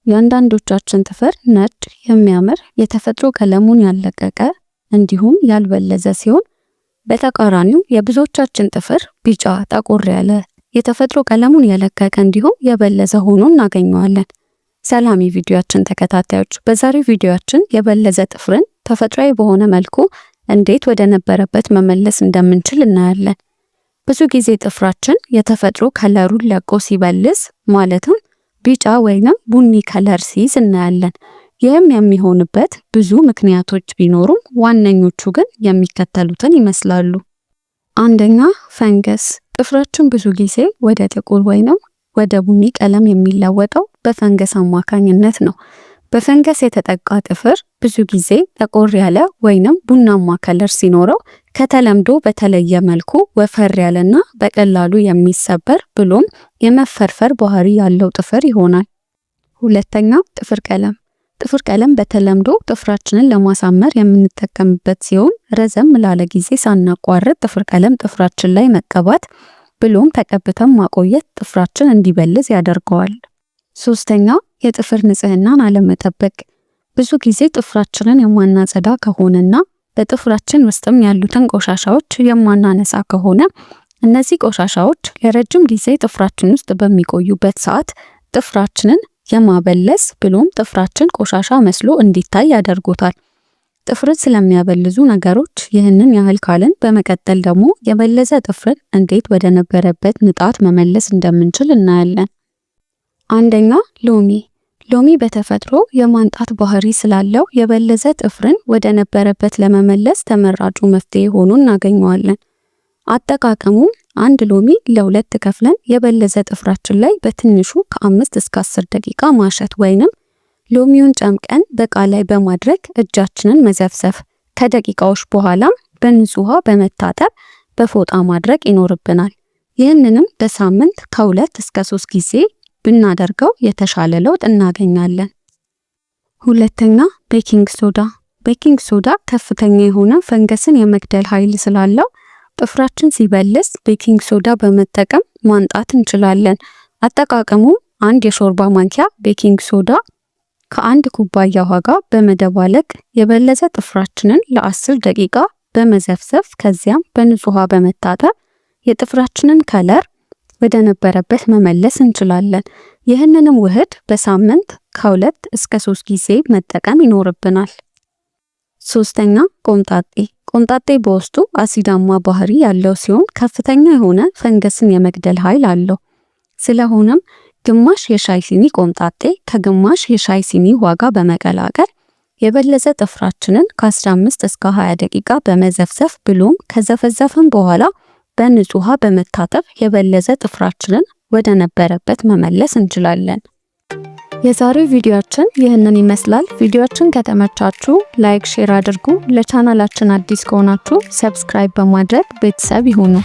የአንዳንዶቻችን ጥፍር ነጭ የሚያምር የተፈጥሮ ቀለሙን ያለቀቀ እንዲሁም ያልበለዘ ሲሆን በተቃራኒው የብዙዎቻችን ጥፍር ቢጫ ጠቆር ያለ የተፈጥሮ ቀለሙን የለቀቀ እንዲሁም የበለዘ ሆኖ እናገኘዋለን። ሰላም የቪዲዮአችን ተከታታዮች፣ በዛሬው ቪዲዮአችን የበለዘ ጥፍርን ተፈጥሯዊ በሆነ መልኩ እንዴት ወደ ነበረበት መመለስ እንደምንችል እናያለን። ብዙ ጊዜ ጥፍራችን የተፈጥሮ ከለሩን ለቆ ሲበልዝ ማለትም ቢጫ ወይንም ቡኒ ከለር ሲይዝ እናያለን። ይህም የሚሆንበት ብዙ ምክንያቶች ቢኖሩም ዋነኞቹ ግን የሚከተሉትን ይመስላሉ። አንደኛ፣ ፈንገስ። ጥፍራችን ብዙ ጊዜ ወደ ጥቁር ወይንም ወደ ቡኒ ቀለም የሚለወጠው በፈንገስ አማካኝነት ነው። በፈንገስ የተጠቃ ጥፍር ብዙ ጊዜ ጠቆር ያለ ወይንም ቡናማ ከለር ሲኖረው ከተለምዶ በተለየ መልኩ ወፈር ያለና በቀላሉ የሚሰበር ብሎም የመፈርፈር ባህሪ ያለው ጥፍር ይሆናል። ሁለተኛ፣ ጥፍር ቀለም። ጥፍር ቀለም በተለምዶ ጥፍራችንን ለማሳመር የምንጠቀምበት ሲሆን ረዘም ላለ ጊዜ ሳናቋርጥ ጥፍር ቀለም ጥፍራችን ላይ መቀባት ብሎም ተቀብተን ማቆየት ጥፍራችን እንዲበልዝ ያደርገዋል። ሶስተኛ፣ የጥፍር ንጽህናን አለመጠበቅ። ብዙ ጊዜ ጥፍራችንን የማናጸዳ ከሆነና በጥፍራችን ውስጥም ያሉትን ቆሻሻዎች የማናነሳ ከሆነ እነዚህ ቆሻሻዎች ለረጅም ጊዜ ጥፍራችን ውስጥ በሚቆዩበት ሰዓት ጥፍራችንን የማበለስ ብሎም ጥፍራችን ቆሻሻ መስሎ እንዲታይ ያደርጉታል። ጥፍርን ስለሚያበልዙ ነገሮች ይህንን ያህል ካልን በመቀጠል ደግሞ የበለዘ ጥፍርን እንዴት ወደ ነበረበት ንጣት መመለስ እንደምንችል እናያለን። አንደኛ፣ ሎሚ። ሎሚ በተፈጥሮ የማንጣት ባህሪ ስላለው የበለዘ ጥፍርን ወደ ነበረበት ለመመለስ ተመራጩ መፍትሄ ሆኖ እናገኘዋለን። አጠቃቀሙ አንድ ሎሚ ለሁለት ከፍለን የበለዘ ጥፍራችን ላይ በትንሹ ከ5 እስከ 10 ደቂቃ ማሸት ወይንም ሎሚውን ጨምቀን በእቃ ላይ በማድረግ እጃችንን መዘፍዘፍ፣ ከደቂቃዎች በኋላም በንጹህ ውሃ በመታጠብ በፎጣ ማድረቅ ይኖርብናል። ይህንንም በሳምንት ከ2 እስከ 3 ጊዜ ብናደርገው የተሻለ ለውጥ እናገኛለን። ሁለተኛ፣ ቤኪንግ ሶዳ። ቤኪንግ ሶዳ ከፍተኛ የሆነ ፈንገስን የመግደል ኃይል ስላለው ጥፍራችን ሲበልስ ቤኪንግ ሶዳ በመጠቀም ማንጣት እንችላለን። አጠቃቀሙ አንድ የሾርባ ማንኪያ ቤኪንግ ሶዳ ከ1 ኩባያ ውሃ ጋር በመደባለቅ የበለዘ ጥፍራችንን ለ10 ደቂቃ በመዘፍዘፍ ከዚያም በንጹህ ውሃ በመታጠብ የጥፍራችንን ከለር ወደ ነበረበት መመለስ እንችላለን። ይህንንም ውህድ በሳምንት ከ2 እስከ 3 ጊዜ መጠቀም ይኖርብናል። ሶስተኛ፣ ቆምጣጤ። ቆምጣጤ በውስጡ አሲዳማ ባህሪ ያለው ሲሆን ከፍተኛ የሆነ ፈንገስን የመግደል ኃይል አለው። ስለሆነም ግማሽ የሻይ ሲኒ ቆምጣጤ ከግማሽ የሻይ ሲኒ ውሃ ጋር በመቀላቀል የበለዘ ጥፍራችንን ከ15 እስከ 20 ደቂቃ በመዘፍዘፍ ብሎም ከዘፈዘፍን በኋላ በንጹህ ውሃ በመታጠብ የበለዘ ጥፍራችንን ወደ ነበረበት መመለስ እንችላለን። የዛሬው ቪዲዮአችን ይህንን ይመስላል። ቪዲዮአችን ከተመቻችሁ ላይክ፣ ሼር አድርጉ። ለቻናላችን አዲስ ከሆናችሁ ሰብስክራይብ በማድረግ ቤተሰብ ይሁኑ።